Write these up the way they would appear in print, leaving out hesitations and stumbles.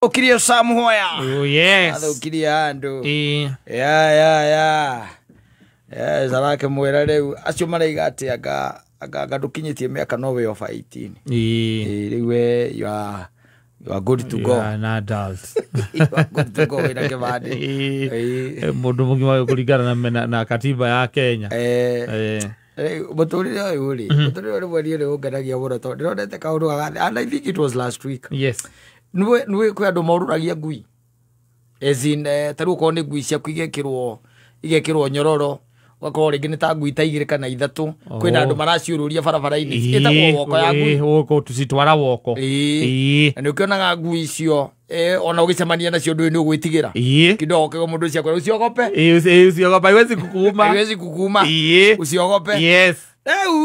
Ukirio Samuhoya. Oh yes. Ada ukiria andu. Ya. Zarake mwera reu acio maraiga ati aga dukinyitie miaka no way of 18. Riwe you are good to go. An adult. You are good to go ina kibande. Mundu mugima kuringana na katiba ya Kenya. Muturire uyu ri. Muturire uri mweri uri unganagia muno tondu ndironete kaundu gagathi. And I think it was last week. Yes. Nwe kwi andu moruragia ngui. Ezin taru ko ni ngui cia igekirwo nyororo. Wako ringi ni ta ngui ta 2 kana 3 kwina andu maraciururia barabara-ini itagwo woko ya ngui woko tucitwara woko na ukionaga ngui icio ona ugicemania nacio ndu ni ugwitigira kidogo kego mundu cia kwa uciogope uciogope iwezi kukuma uciogope yes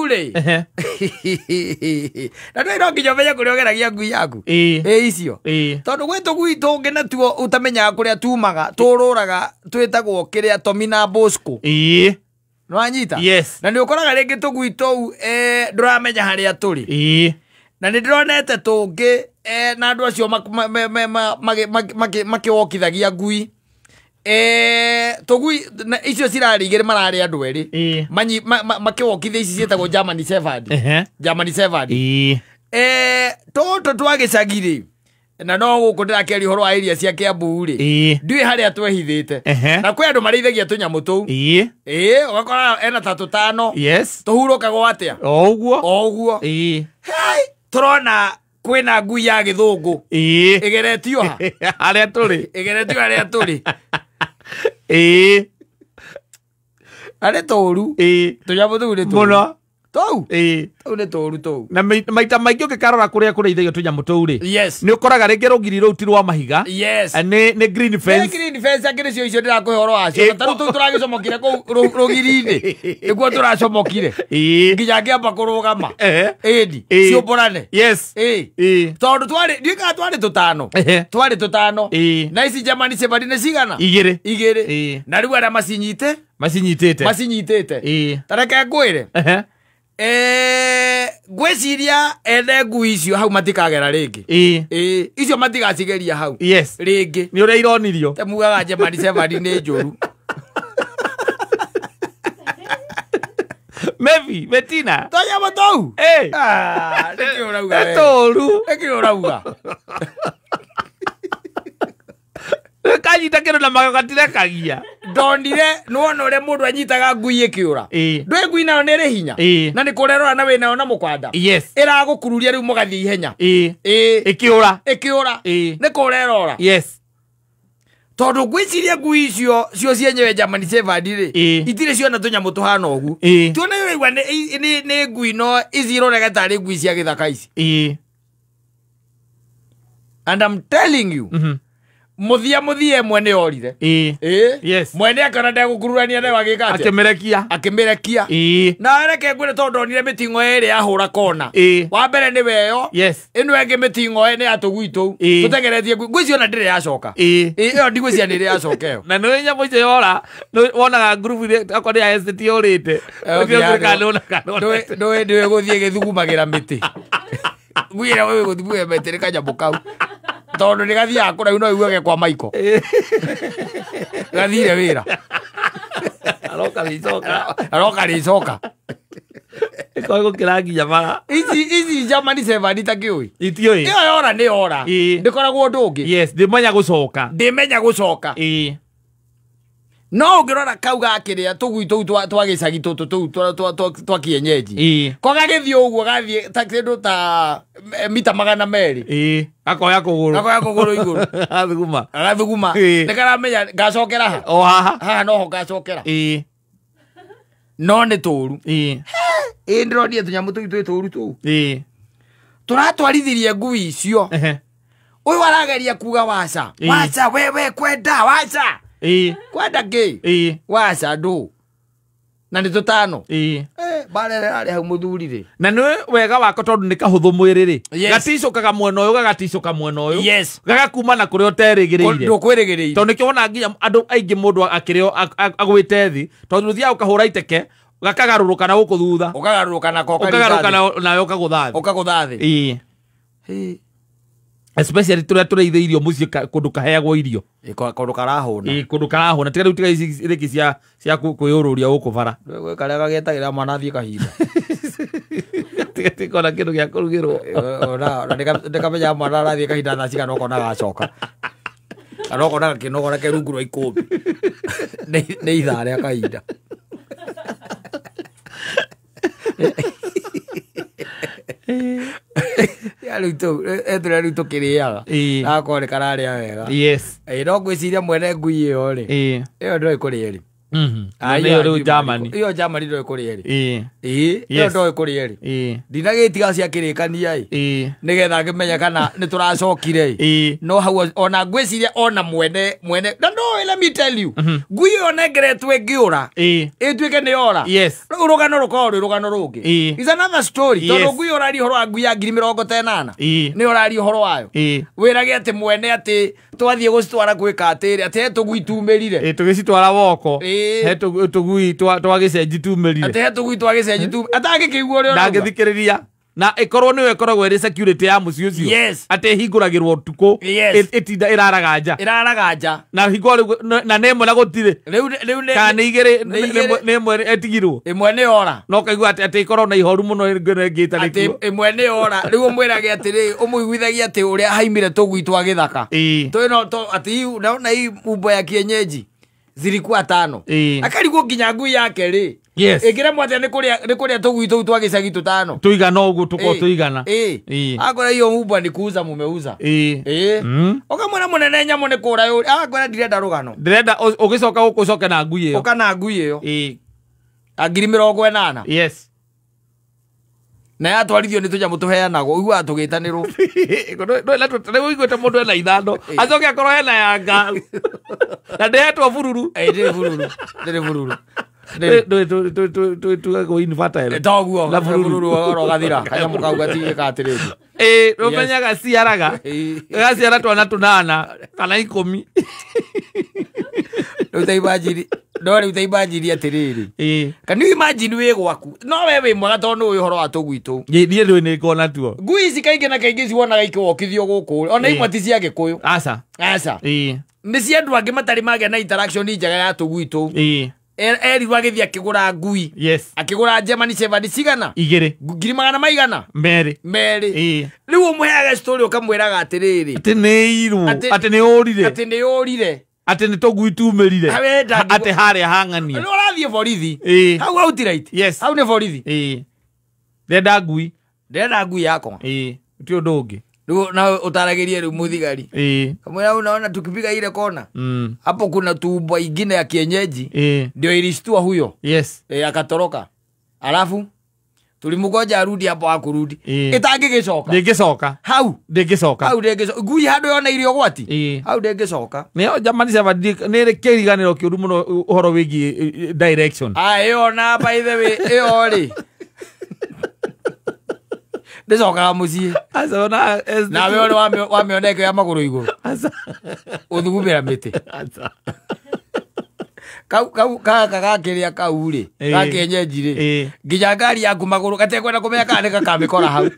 ule na ndio nginya menya kuria ogeragia ngui yaku icio tondu gwitu gwitu ngina tuo utamenya kuria tumaga tururaga twitagwo kiria Tomina Bosco no anyita yes na ni ukoraga ringi tugwitu nduramenya haria turi na ni ndironete tungi na andu acio makiwokithagia ngui tugui icio cirarigire marari andu eri makiwokithia ici cietagwo German Shepherd toto twagicagiri na no guku ndirakeri horo wa area cia Kiambu ri ndui haria twehithite na kwi andu marithagia tunyamu tuu ugakora ena tatu tano yes tuhurukago atia oguo turona kwina ngui ya githungu igeretio haria turi are toru tunyamu tuu ri muno tou ni toru tou na maita maingi ukikarora kuria kureithagio tunyamu tuu ri yes ni ukoraga ringi rugiri ruu ti rwa mahiga yes ni green fence akiri cio ndirakuhe horo wacio taru tuu turagicomokire ku rugiri-ini niguo turacomokire nginya ngiamba kurugama indi ciumburane yes tondu twari tutano na ici German Shepherd ni cigana igiri na riu aria macinyitite tareke ngwire gwiciria ene ngui icio hau matikagera ringi icio matigacigeria hau ringi ni uria ironirio temugaga German Shepherd ni njuru Mevi Betina toya matou niki urauga kanyita kero na magagatire kagia ndonire nuona uria mundu anyitaga ngui ikiura ndwe ngui nayo ni ri hinya na ni kurerora na wina na mukwanda iragukururia riu mugathie ihenya ikiura ni kurerora tondu gwiciria ngui icio cienyewe German Shepherd ri itire ciona tunyamu tuhana ugu tuona yoigwa ni ngui no izirorega tari ngui cia githaka ici and I'm telling you muthia mwene orire yes mwene akana ndagukururania na wagika ati akimerekia na reke ngwire tondu onire mitingo eri ahura kona wa mbere ni weyo inu enge mitingo ni atugwitu tutegeretie ngwicio na ndire yacoka iyo ndigwicia ni ri yacoka na no nya mwice yora wonaga group ile akoni ya ST orite ndio guthie githugumagira miti gwira wewe guthugume miti kanyambu kau tondu ni gathia kura no iwege kwa Michael gathire wira aroka ricoka kwa gukira mara ici German Shepherd takiui itioi iyo yora ni yora ndikoragwo ndungi yes ndimenya gucoka no ngirora kau gakiria tugwitu twagicagi tutu twa kienyeji ko gagithie uguo gathie takindu ta mita 200 akoya kuguru iguru agathuguma nikaramenya ngacokera ha no ho ngacokera no ni turu ndironie tunyamu turu tu turatwarithirie ngui icio uyu arageria kuga waca wewe kwenda waca kwenda ngi waca ndu na ni tutano barere ari hau muthurire na ni wega wako tondu ni kahuthu mwiri ri gaticokaga mwena uyu gagaticoka mwena uyu gagakuma na kuria uterigiriire ndukwirigiriire tondu kiona nginya andu aingi mundu akirio agwite thi tondu thia ukahura iteke gakagaruruka na guku thutha ukagaruruka na na ukaguthathi especially tũrĩa irio mũciĩ kũndũ kaheagwo irio kũndũ karahũna kũndũ karahũna tiga rĩu tiga ici cia kwĩyũrũria gũkũ bara karĩa gagetagĩra mwana athiĩ kahinda tikona kĩndũ gĩa kũrugĩrwo na ndĩkamenya mwana arathiĩ kahinda thaa cigana ũkona gacoka kana ũkona gakĩnogora ke rungu rwa ikũmbĩ nĩ ithaa rĩa kahinda rĩu tũkĩrĩaga agakorwo nĩ kararĩa wega no ngwĩciria mwene ngui ĩyo rĩ ĩyo ndoĩ kũrĩa rĩ rĩu Germany iyo Germany ndoĩ kũrĩa rĩ iyo ndoĩ kũrĩa rĩ ndinagĩtiga cia kĩrĩkania nĩgetha ngĩmenya kana nĩ tũracokire no hau ona ngwĩciria ona mwene na no let me tell you ngui ĩyo nengeretwo ĩngĩũra ĩtuĩke nĩ yora rĩu rũgano rũkorwo rwĩ rũgano rũngĩ is another story tondũ ngui ũraria ũhoro wa ngui ya 80,000 nĩ ũraria ũhoro wayo wĩrage atĩ mwene atĩ twathiĩ gũcitwara gwĩka atĩrĩ atĩ he tũgui tumĩrire tũgĩcitwara woko he tũgui twagĩcenji tumĩrire atĩ he tũgui twagĩcenji tumĩrire atangĩkĩigua ũrĩa ndangĩthikĩrĩria na ĩkorwo nĩwe ĩkoragwo ĩrĩ security ya mũciĩ ũcio atĩ hingũragĩrwo ũtukũ ĩtinda ĩraraga nja na hingo na nĩ ĩmwe na gũtirĩ kana nĩ igĩrĩ nĩ ĩmwe ĩtigirwo ĩmwe nĩ yora no kaigua atĩ ĩkorwo na ihoru mũno ĩngĩta atĩ ĩmwe nĩ yora rĩu ũmwĩrage atĩrĩ ũmũiguithagia atĩ ũrĩa haimire tũgui twa gĩthaka atĩ naona hii umbo ya kienyeji zilikuwa 5 akarigwo nginya ngui yake rĩ ĩngĩremwo atĩa nĩ kũrĩa tũgui tũu twa gĩcagi 5 tũigana ũguo tũkorwo tũigana akorwo hiyo umbo ni kuuza mumeuza ũkamwĩra mũnene nyamũ nĩ kũra yũrĩ akwĩra ndirenda rũgano ndĩrenda ũgĩcoka gũkũ ũcoke na ngui ĩyo ũka na ngui ĩyo 80,000 na yatwarithio nĩ tũnyamũ tũheanagwo ũiguaga tũgĩtanĩrwo rĩu iguĩte mũndũ ena ithano acoke akorwo hena yanga na ndĩhetwo bururu ndĩrĩ bururu tugagwo infertile toguo bururu oro gathira kanyamũ kau gatigĩka atĩrĩngĩ rũmenya gaciaraga gaciara twana tũnana kana 10 rĩu taimbanjiri atĩrĩrĩ kana imagine wĩ gwaku no we wĩ mwega tondũ nĩ ũhoro wa tũgui tũu niĩ ndũĩ nĩ ngona tuo ngui ici kaingĩ na kaingĩ ciwonaga ikĩwokithio gũkũ ona imwe ti cia Gĩkũyũ aca nĩ cia andũ angĩ matarĩ magĩa na interaction njega ya tũgui tũu erirwo agĩthiĩ akĩgũra ngui akĩgũra German Shepherd cigana 200,000 merĩ rĩu ũmũheaga story ũkamwĩraga atĩrĩrĩ atĩ nĩ ũrire atĩ nĩ tũgui tumĩrire atĩ harĩa hang'ania nĩ ũrathiĩ borithi hau outright hau nĩ borithi ndenda ngui yakwa ti ũndũ ũngĩ rĩu na ũtaragĩrie rĩu mũthigari kamwĩra unaona tukipiga ile kona hapo kuna tumbo ingine ya kienyeji ndio ilishtua huyo akatoroka alafu tulimgoja arudi hapo akurudi ndĩngĩcoka hau ngui handũ yona irio gwati hau ndĩngĩcoka nĩyo German Shepherd nĩ kĩriganĩro kĩũru mũno ũhoro wĩgiĩ direction ĩyo na by the way ĩyo rĩ ndĩcokaga mũciĩ nawe ũrĩ wamĩoneka ya magũrũ igũrũ ũthugumĩra mĩtĩ kaka gakĩrĩa kau rĩ gakenyenji rĩ nginya ngari yaku magũrũ gatekwenda kũmenya kana nĩ gakamĩkora hau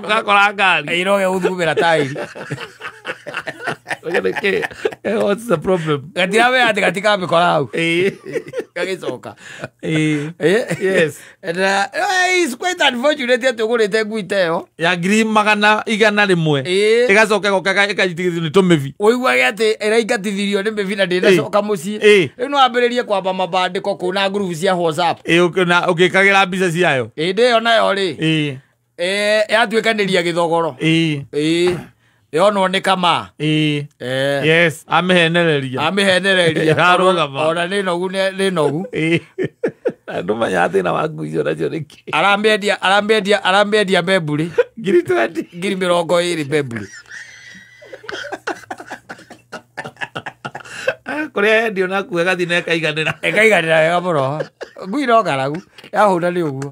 gakora ngari ĩroge ũthugumĩra taĩri what's the problem gatirawe atĩ gatikamĩkora hau gagĩcoka it's quite unfortunate atĩ ũgũrĩte ngui ta ĩyo ya 100,000 ĩgacoka ĩkanyitithio nĩ tũmĩbi ũiguage atĩ ĩraingatithirio nĩ mĩbi na ndĩnacoka mũciĩ rĩu no wambĩrĩrie kwamba mabandĩko kũu na ngurubu cia WhatsApp ũgĩkagĩra mbica ciayo ĩndĩ ĩyo nayo rĩ yatuĩkanĩria gĩthogoro yonwo nĩ kama amĩhenereria ona nĩ nogu andũ manya thĩna wa ngui icio nacio nĩkĩ arambĩendia mbembũrĩ 20,000 mbembũrĩ kũrĩa endio naku ĩgathiĩ na ĩkaiganĩra wega mũno ngui no ngaragu yahũna nĩ ũguo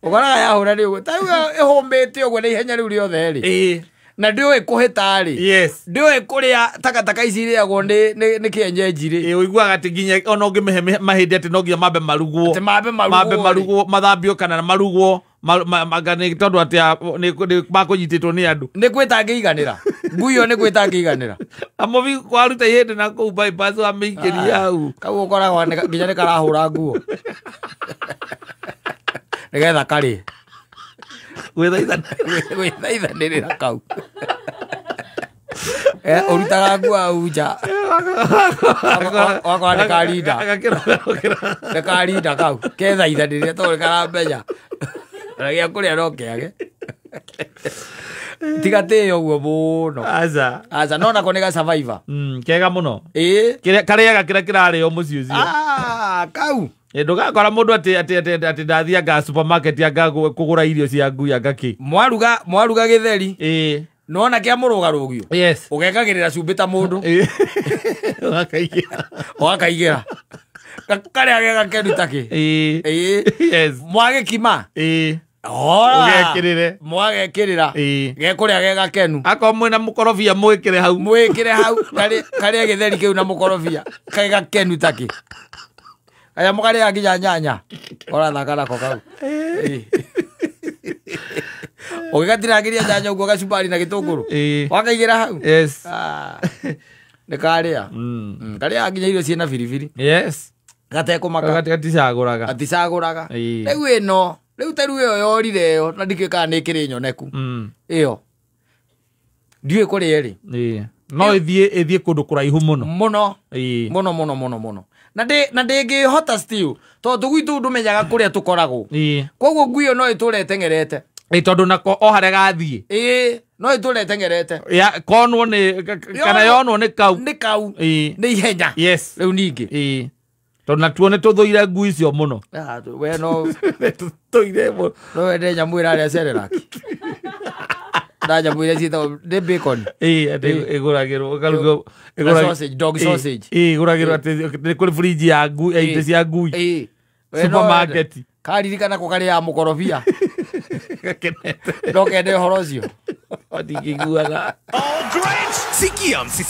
ũkoraga yahũna nĩ ũguo tarĩu ĩhũmbĩte ũguo na ihenya rĩu rĩothe rĩ na ndĩũĩ kũhĩta rĩ ndĩũĩ kũrĩa takataka ici irĩagwo nĩ kĩenyenji rĩ ũiguaga atĩ nginya ona ũngĩmĩhe mahĩndĩ atĩ no nginya mambe marugwo mathambio kana marugwo magane tondu atia ni bakunyititwo ni andu ni kwitangiiganira nguyo ni kwitangiiganira amovi kwaruta yende na ku bypass wa mikiria hau kau ukoragwo nginya ni karahura nguo nigetha kari gwithaithanirira kau urutaga nguo hau nja wakora nĩ karinda kau kethaithanĩria tondũ karamenya na gĩa kũrĩa no kĩage tiga tĩyo ũguo mũno aca no nako nĩ ga-survivor kega mũno karĩaga kĩrĩa kĩrarĩo mũciĩ ũcio kau ndũgakora mũndũ atĩ ndathianga supermarket anga kũgũra irio cia ngui anga kĩ mwaruga gĩtheri nona kĩa mũrũgarũgio ũgekagĩrĩra cumbĩ ta mũndũ ũgakaigĩra karĩa gega kenu takĩ mwagĩkima mwagekĩrĩra gekũrĩa gega kenu akorwo mwĩna mũkorobia mwĩkĩre hau karĩa gĩtheri kĩu na mũkorobia kega kenu takĩ kaya mũkarĩa nginya nyanya ũrathaka nako kau ũgĩgatiragĩria nyanya ũguo gacumbari na gĩtũngũrũ wakaigĩra hau nĩ karĩa karĩa nginya irio ciĩna biribiri gatekũmaka gaticagũraga rĩu ĩno rĩu ta rĩu ĩyo yorire ĩyo na ndikĩkaga nĩ ĩkĩrĩ nyoneku ĩyo ndiũĩ kũrĩa ĩrĩ no ĩthiĩ kũndũ kũraihu mũno mũno na ndĩngĩhota still tondũ gwitũ ndũmenyaga kũrĩa tũkoragwo koguo ngui ĩyo no ĩtũre ĩteng'erete tondũ nako o harĩa gathiĩ no ĩtũre ĩteng'erete konwo kana yonwo nĩ kau nĩ ihenya rĩu ningĩ tondũ natuo nĩ tũthũire ngui icio mũno we no wende nyamũ ĩrarĩa cereraki na nyamũ iria ciĩtagwo nĩ bacon ĩgũragĩrwo dog sausage ĩgũragĩrwo atĩ nĩ kũrĩ fridge ya ngui ĩite cia ngui supermarket karirikana kũ karĩ ya mũkorobia no kende ũhoro ũcio ndingĩiguaga